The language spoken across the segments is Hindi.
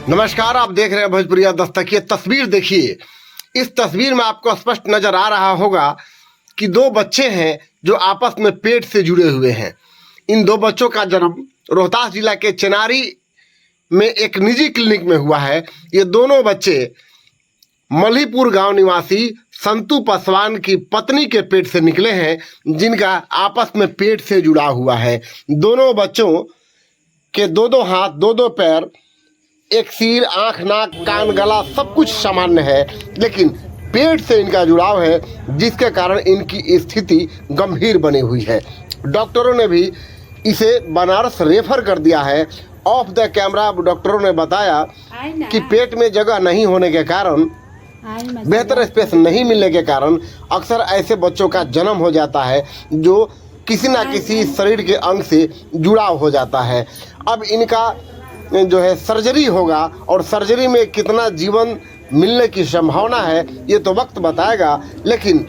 नमस्कार, आप देख रहे हैं भोजपुरिया दस्तक। ये तस्वीर देखिए। इस तस्वीर में आपको स्पष्ट नजर आ रहा होगा कि दो बच्चे हैं जो आपस में पेट से जुड़े हुए हैं। इन दो बच्चों का जन्म रोहतास जिला के चेनारी में एक निजी क्लिनिक में हुआ है। ये दोनों बच्चे मल्हीपुर गांव निवासी संतू पासवान की पत्नी के पेट से निकले हैं, जिनका आपस में पेट से जुड़ा हुआ है। दोनों बच्चों के दो हाथ, दो पैर, एक सिर, आंख, नाक, कान, गला सब कुछ सामान्य है, लेकिन पेट से इनका जुड़ाव है, जिसके कारण इनकी स्थिति गंभीर बनी हुई है। डॉक्टरों ने भी इसे बनारस रेफर कर दिया है। ऑफ द कैमरा डॉक्टरों ने बताया कि पेट में जगह नहीं होने के कारण, बेहतर स्पेस नहीं मिलने के कारण अक्सर ऐसे बच्चों का जन्म हो जाता है जो किसी ना किसी शरीर के अंग से जुड़ाव हो जाता है। अब इनका जो है सर्जरी होगा, और सर्जरी में कितना जीवन मिलने की संभावना है ये तो वक्त बताएगा। लेकिन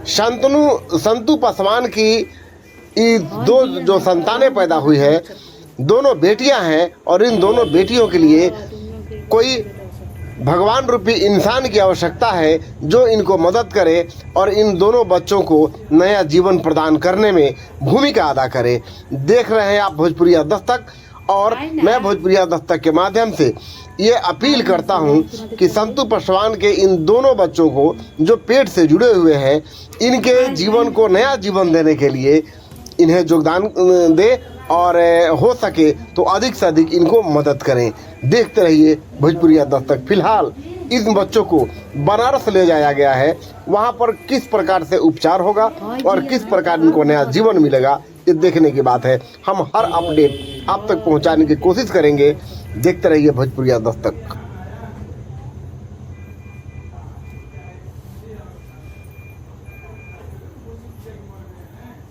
संतू पासवान की दो जो संतानें पैदा हुई है, दोनों बेटियां हैं, और इन दोनों बेटियों के लिए कोई भगवान रूपी इंसान की आवश्यकता है जो इनको मदद करे और इन दोनों बच्चों को नया जीवन प्रदान करने में भूमिका अदा करे। देख रहे हैं आप भोजपुरिया दस्तक, और मैं भोजपुरिया दस्तक के माध्यम से ये अपील करता हूं कि संतू पासवान के इन दोनों बच्चों को जो पेट से जुड़े हुए हैं, इनके जीवन को नया जीवन देने के लिए इन्हें योगदान दे, और हो सके तो अधिक से अधिक इनको मदद करें। देखते रहिए भोजपुरिया दस्तक। फिलहाल इन बच्चों को बनारस ले जाया गया है। वहाँ पर किस प्रकार से उपचार होगा और किस प्रकार इनको नया जीवन मिलेगा, ये देखने की बात है। हम हर अपडेट आप तक पहुंचाने की कोशिश करेंगे। देखते रहिए भोजपुरिया दस्तक।